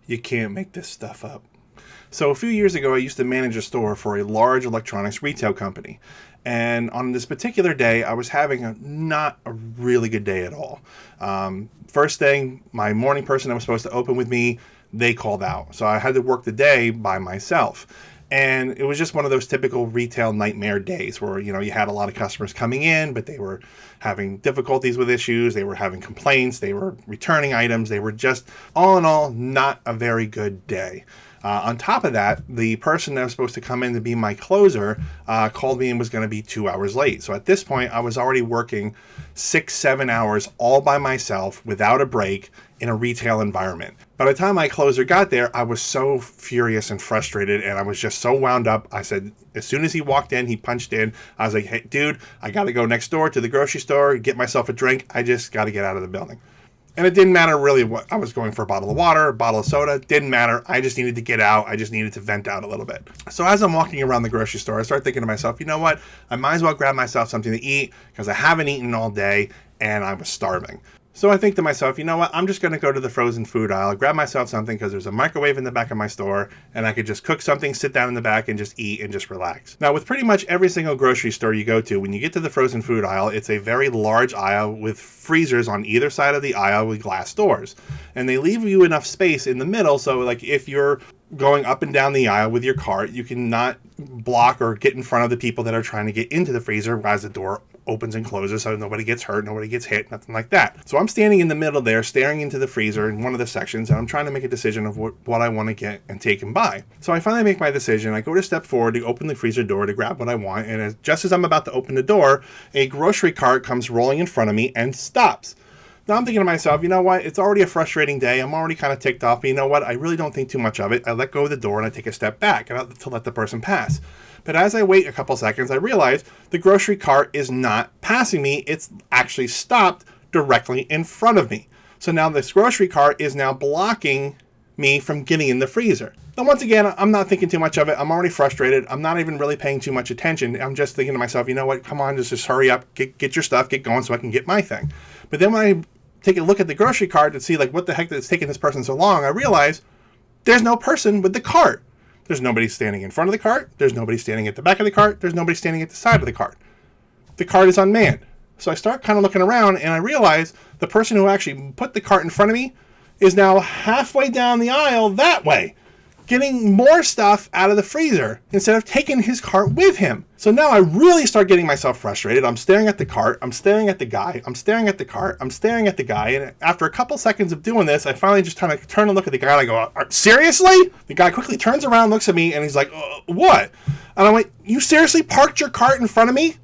You can't make this stuff up. So a few years ago, I used to manage a store for a large electronics retail company. And on this particular day, I was having not a really good day at all. First thing, my morning person that was supposed to open with me, they called out. So I had to work the day by myself. And it was just one of those typical retail nightmare days where, you had a lot of customers coming in, but they were having difficulties with issues. They were having complaints. They were returning items. They were just, all in all, not a very good day. On top of that, the person that was supposed to come in to be my closer called me and was going to be 2 hours late. So at this point, I was already working 6-7 hours all by myself without a break in a retail environment. By the time my closer got there, I was so furious and frustrated, and I was just so wound up. I said, as soon as he walked in, he punched in. I was like, hey, dude, I got to go next door to the grocery store, get myself a drink. I just got to get out of the building. And it didn't matter really what I was going for, a bottle of water, a bottle of soda, didn't matter. I just needed to get out. I just needed to vent out a little bit. So as I'm walking around the grocery store, I start thinking to myself, you know what? I might as well grab myself something to eat because I haven't eaten all day and I was starving. So I think to myself, you know what? I'm just going to go to the frozen food aisle, grab myself something because there's a microwave in the back of my store and I could just cook something, sit down in the back and just eat and just relax. Now, with pretty much every single grocery store you go to, when you get to the frozen food aisle, it's a very large aisle with freezers on either side of the aisle with glass doors. And they leave you enough space in the middle so like if you're going up and down the aisle with your cart, you can not block or get in front of the people that are trying to get into the freezer as the door opens and closes so nobody gets hurt, nobody gets hit, nothing like that. So I'm standing in the middle there, staring into the freezer in one of the sections, and I'm trying to make a decision of what I want to get and take and buy. So I finally make my decision. I go to step forward to open the freezer door to grab what I want, and just as I'm about to open the door, a grocery cart comes rolling in front of me and stops. Now I'm thinking to myself, you know what? It's already a frustrating day. I'm already kind of ticked off, but you know what? I really don't think too much of it. I let go of the door and I take a step back to let the person pass. But as I wait a couple seconds, I realize the grocery cart is not passing me. It's actually stopped directly in front of me. So now this grocery cart is now blocking me from getting in the freezer. Now, once again, I'm not thinking too much of it. I'm already frustrated. I'm not even really paying too much attention. I'm just thinking to myself, you know what? Come on, just hurry up, get your stuff, get going so I can get my thing. But then when I take a look at the grocery cart to see like what the heck that's taking this person so long, I realize there's no person with the cart. There's nobody standing in front of the cart. There's nobody standing at the back of the cart. There's nobody standing at the side of the cart. The cart is unmanned. So I start kind of looking around and I realize the person who actually put the cart in front of me is now halfway down the aisle that way, getting more stuff out of the freezer instead of taking his cart with him. So now I really start getting myself frustrated. I'm staring at the cart. I'm staring at the guy. I'm staring at the cart. I'm staring at the guy. And after a couple seconds of doing this, I finally just kind of turn and look at the guy and I go, seriously? The guy quickly turns around, looks at me, and he's like, what? And I'm like, you seriously parked your cart in front of me?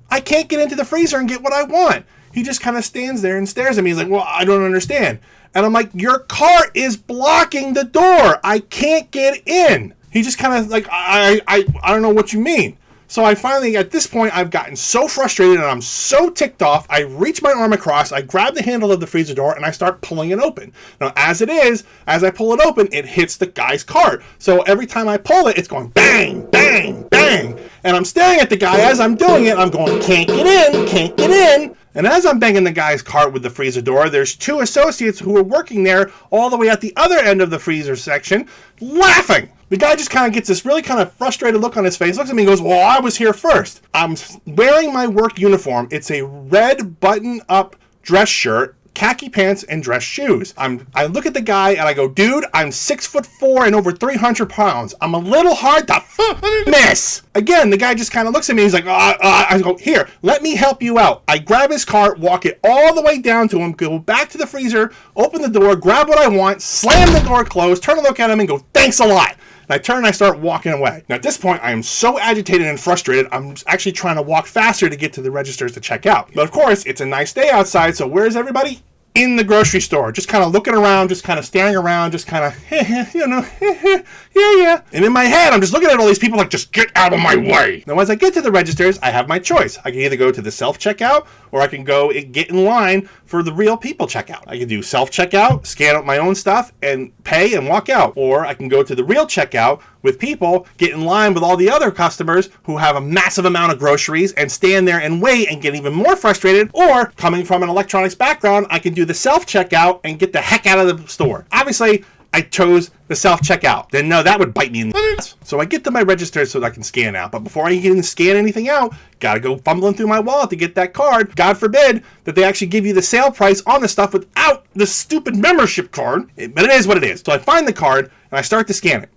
I can't get into the freezer and get what I want. He just kind of stands there and stares at me. He's like, well, I don't understand. And I'm like, your cart is blocking the door. I can't get in. He just kind of like, I don't know what you mean. So I finally, at this point, I've gotten so frustrated and I'm so ticked off. I reach my arm across, I grab the handle of the freezer door and I start pulling it open. Now, as I pull it open, it hits the guy's cart. So every time I pull it, it's going bang, bang, bang. And I'm staring at the guy as I'm doing it. I'm going, can't get in, can't get in. And as I'm banging the guy's cart with the freezer door, there's two associates who are working there all the way at the other end of the freezer section, laughing. The guy just kind of gets this really kind of frustrated look on his face, looks at me and goes, well, I was here first. I'm wearing my work uniform. It's a red button-up dress shirt, khaki pants, and dress shoes. I look at the guy and I go, dude, I'm 6'4" and over 300 pounds. I'm a little hard to miss. Again, the guy just kind of looks at me. He's like, I go, here, let me help you out. I grab his cart, walk it all the way down to him, go back to the freezer, open the door, grab what I want, slam the door closed, turn and look at him and go, thanks a lot. And I turn and I start walking away. Now, at this point, I am so agitated and frustrated, I'm actually trying to walk faster to get to the registers to check out. But of course, it's a nice day outside, so where's everybody? In the grocery store, just kind of looking around, just kind of staring around, just kind of, yeah. And in my head, I'm just looking at all these people like, just get out of my way. Now, as I get to the registers, I have my choice. I can either go to the self-checkout or I can go get in line for the real people checkout. I can do self-checkout, scan out my own stuff and pay and walk out. Or I can go to the real checkout with people, get in line with all the other customers who have a massive amount of groceries and stand there and wait and get even more frustrated. Or coming from an electronics background, I can do the self-checkout and get the heck out of the store. Obviously, I chose the self-checkout. Then no, that would bite me in the ass. So I get to my register so that I can scan out. But before I can scan anything out, gotta go fumbling through my wallet to get that card. God forbid that they actually give you the sale price on the stuff without the stupid membership card. But it is what it is. So I find the card and I start to scan it.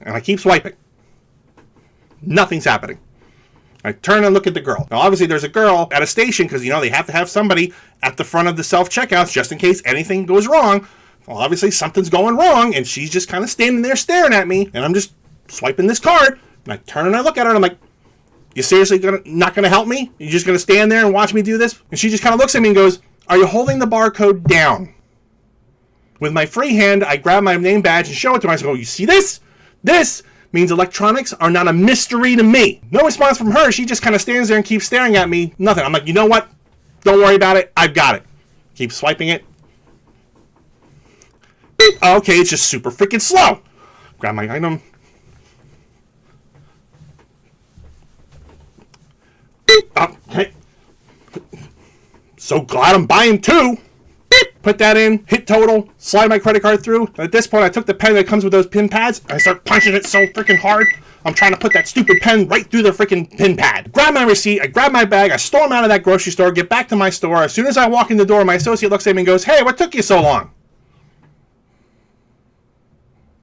And I keep swiping. Nothing's happening. I turn and look at the girl. Now, obviously, there's a girl at a station because, you know, they have to have somebody at the front of the self-checkouts just in case anything goes wrong. Well, obviously, something's going wrong, and she's just kind of standing there staring at me, and I'm just swiping this card. And I turn and I look at her, and I'm like, you seriously not going to help me? You're just going to stand there and watch me do this? And she just kind of looks at me and goes, are you holding the barcode down? With my free hand, I grab my name badge and show it to her. I go, you see this? This means electronics are not a mystery to me. No response from her. She just kind of stands there and keeps staring at me. Nothing. I'm like, you know what? Don't worry about it. I've got it. Keep swiping it. Beep. Okay, it's just super freaking slow. Grab my item. Beep. Okay. So glad I'm buying two. Beep. Put that in, hit total, slide my credit card through. And at this point, I took the pen that comes with those pin pads, and I start punching it so freaking hard. I'm trying to put that stupid pen right through the freaking pin pad. Grab my receipt, I grab my bag, I storm out of that grocery store, get back to my store. As soon as I walk in the door, my associate looks at me and goes, hey, what took you so long?